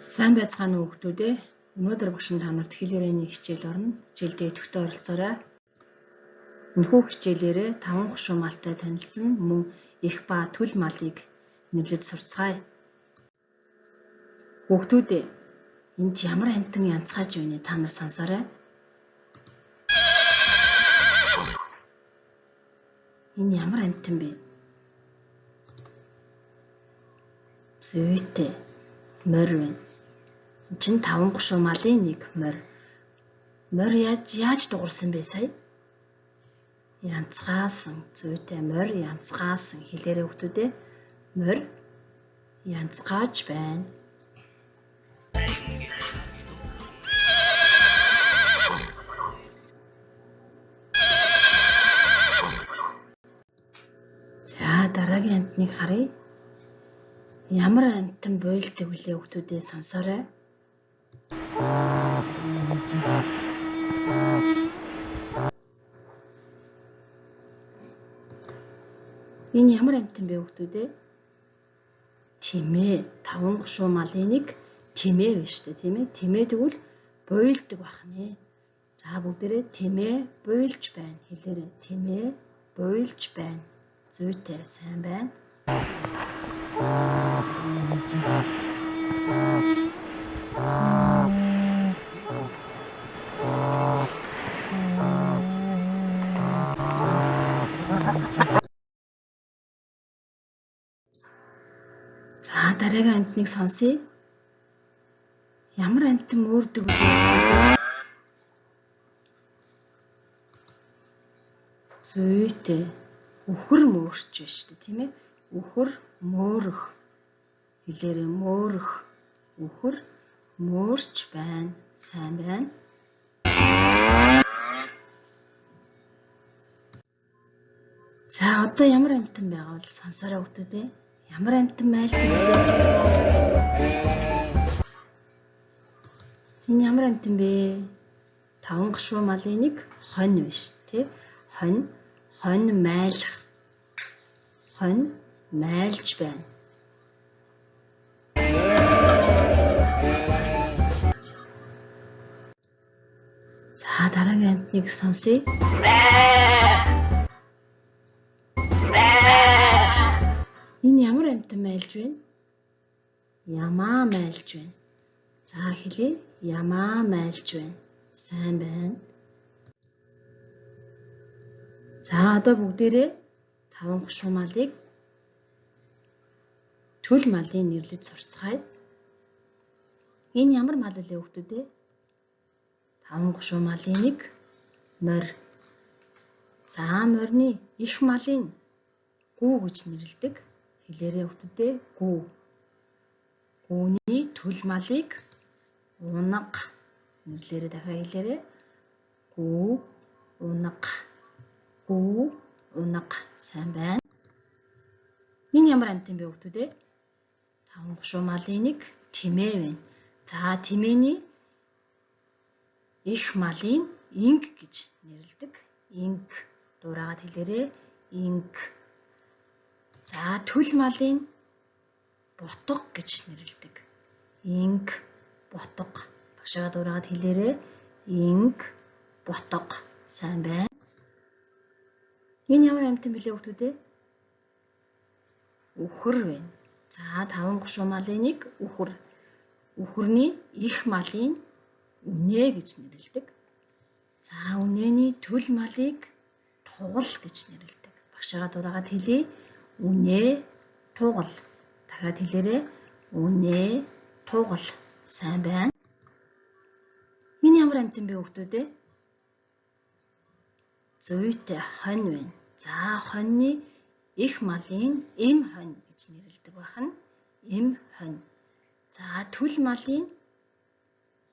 Сайн байцгаана уу хүүхдүүд ээ. Өнөөдөр багш та нарт хэлээрээний хичээл орно. Хичээлдээ идэвхтэй оролцоорой. Энэхүү хичээлээрээ 5 гушуун малтай танилцсан мөн их ба төл малыг нэрлэж сурцгаая. Хүүхдүүд ээ, энд ямар амьтан янцгааж байна та нар сонсоорой. Энэ ямар амьтан бэ? Зүйтэй морь байна. Энд чинь 5 гушуун малын нэг морь. Морь яаж дуурсан бэ сая? Янцгаасан, зүйтэй морь янцгаасан. Хэлээрэй хүүхдүүд ээ. Морь янцгааж байна. За дараагийн амьтныг харъя. Ямар амьтан буйлдаг вүлээ хүүхдүүдээ сонсоорой. Энэ ямар амьтан бэ хүүхдүүдээ? Тэмээ. 5 гушуун малын нэг тэмээ байна шүү дээ, тийм ээ? Тэмээ тэгвэл буйлдаг байх нэ. За бүгдээрээ тэмээ буйлж байна. Хэлээрэй. Тэмээ буйлж байна. Зүйтэй, сайн байна. За дараагийн амьтныг сонсъё. Ямар амьтан мөөрдөг вэ? Зүйтэй. Үхэр мөөрч байна шүү дээ, тийм ээ? Үхэр мөөрөх. Хэлээрэй, мөөрөх. Үхэр мөөрч байна. Сайн байна. За одоо ямар амьтан байгаа бол сонсоорой хүүхдүүд ээ. Ямар амьтан майлдаг вэ? Энэ ямар амьтан бэ? 5 гушуун малын нэг хонь байна шүү, тий? Хонь майлах. Хонь майлж байна. За дараагийн амьтныг сонсъё. Энэ ямар амьтан майлж байна? Ямаа майлж байна. За хэлье. Ямаа майлж байна. Сайн байна. За одоо бүгдээрээ 5 гушуун малыг төл малын нэрлэж сурцгаая. Энэ ямар мал вэ хүүхдүүд ээ? 5 гушуун малын нэг морь. За морины их малын гүү гэж нэрлэдэг. Хэлээрэй хүүхдүүд ээ. Гүү. Гүүний төл малыг унага. Нэрлээрэй дахиад хэлээрэй. Гүү, унага. Гүү, унага. Сайн байна. Энэ ямар амьтан бэ хүүхдүүд ээ? 5 гушуун малын нэг тэмээ байна. За тэмээний их малын инг гэж нэрлэдэг. Инг. Дуурайгаад хэлээрэй. Инг. За төл малын бутга гэж нэрлэдэг. Инг, бутга. Багшаа дуурайгаад хэлээрэй. Инг, бутга. Сайн байна. Энэ ямар амьтан билээ хүүхдүүд ээ? Үхэр байна. За 5 гушуун малын нэг үхэр. Үхэрний их малын үнэ гэж нэрлэдэг. За үнэний төл малыг тугал гэж нэрлэдэг. Багшаа дуурайгаад хэлье. Үнэ, тугал. Дахиад хэлээрэй. Үнэ, тугал. Сайн байна. Энэ ямар амьтан бэ хүүхдүүд ээ? Зүйтэй хонь байна. За хоньны их малын эм хонь гэж нэрлэдэг байна. Эм хонь. За төл малын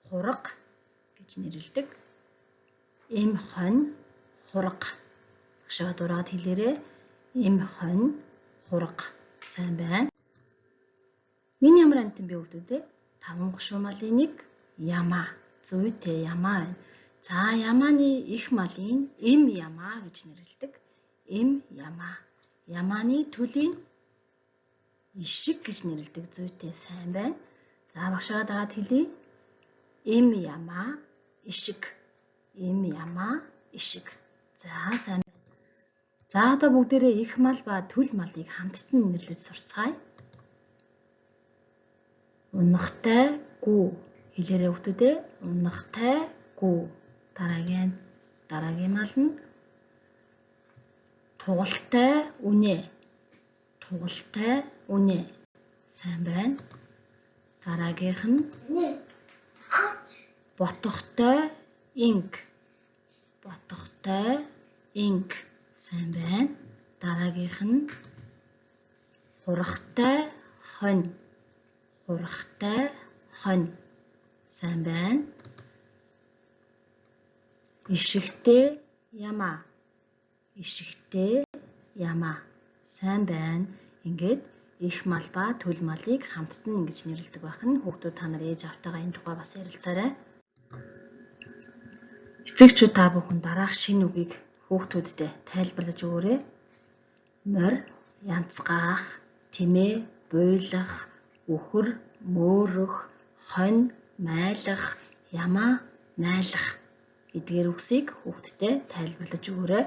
хурга гэж нэрлэдэг. Эм хонь, хурга. Багшаа дуурайгаад хэлээрэй. Эм хонь, хурга. Сайн байна. Энэ ямар амьтан бэ хүүхдүүд ээ? 5 гушуун малын нэг ямаа. Зүйтэй ямаа байна. За ямааны их малын эм ямаа гэж нэрлэдэг. Эм ямаа. Ямааны төлийг ишиг гэж нэрлэдэг. Зүйтэй, сайн байна. За багшаа дагаад хэлье. Им ямаа ишиг. Им ямаа ишиг. За сайн байна. За одоо бүгдээрээ их мал ба төл малыг хамтдаа нэрлэж сурцгаая. Унахтай гүү хэлээрэй хүүхдүүдээ. Унахтай гүү. Дараагийн мал нь тугалтай үнэ. Тугалтай үнэ. Сайн байна. Дараагийнх нь ботхтой инг. Ботхтой инг. Сайн байна. Дараагийнх нь хурахтай хонь. Хурахтай хонь. Сайн байна. Ишигтэй ямаа. Ишигтэй ямаа. Сайн байна. Ингээд их мал ба төл малыг хамтдаа ингэж нэрлэдэг байх нь хүүхдүүд та нар ээж автайгаа энэ тухай бас ярилцаарай. Эцэгчүүд та бүхэн дараах шинэ үгийг хүүхдүүддээ тайлбарлаж өгөөрэй. Морь, янцгаах, тэмээ, буйлах, үхэр, мөөрөх, хонь, майлах, ямаа, майлах эдгээр үгсийг хүүхдтэй тайлбарлаж өгөөрэй.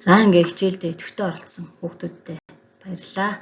За ингээ хичээлдээ идэвхтэй оролцсон хүүхдүүдтэй баярлалаа.